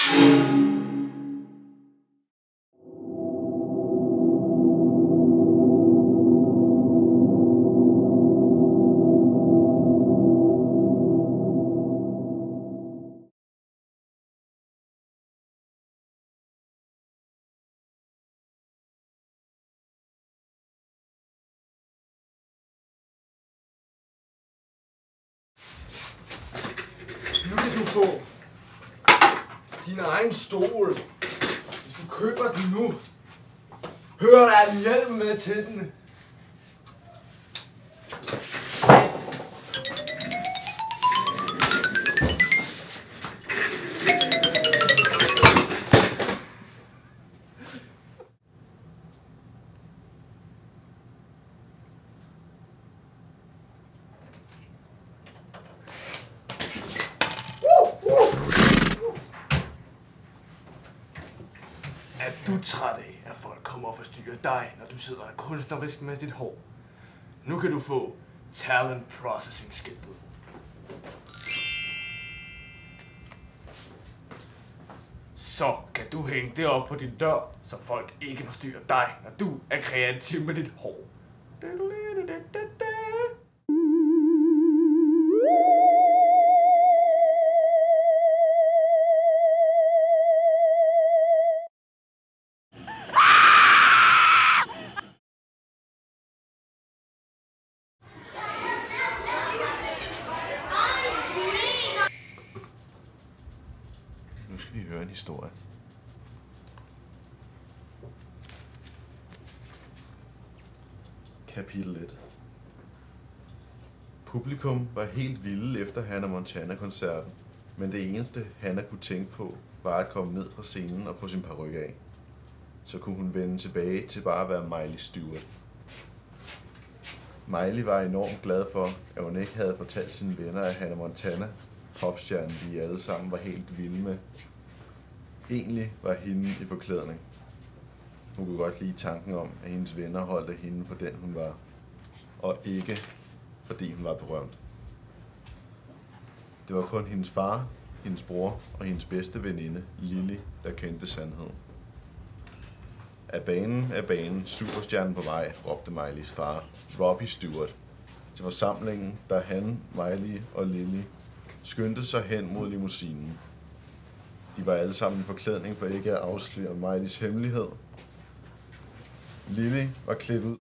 Nu kan du få din egen stol, hvis du køber den nu. Hør, der er en hjelm med til den. Er du træt af, at folk kommer og forstyrrer dig, når du sidder kunstnerisk med dit hår? Nu kan du få Talent Processing-skiltet. Så kan du hænge det op på din dør, så folk ikke forstyrrer dig, når du er kreativ med dit hår. Nu skal vi høre en historie. Kapitel 1. Publikum var helt vilde efter Hannah Montana-koncerten, men det eneste Hannah kunne tænke på, var at komme ned fra scenen og få sin paryk af. Så kunne hun vende tilbage til bare at være Miley Stewart. Miley var enormt glad for, at hun ikke havde fortalt sine venner, at Hannah Montana, popstjernen de alle sammen var helt vilde med, egentlig var hende i forklædning. Hun kunne godt lide tanken om, at hendes venner holdt af hende for den hun var, og ikke fordi hun var berømt. Det var kun hendes far, hendes bror og hendes bedste veninde, Lily, der kendte sandheden. Af banen, superstjernen på vej, råbte Miley's far, Robbie Stewart, til forsamlingen, da han, Miley og Lily skyndte sig hen mod limousinen. De var alle sammen i forklædning for ikke at afsløre Miley's hemmelighed. Lily var klædt ud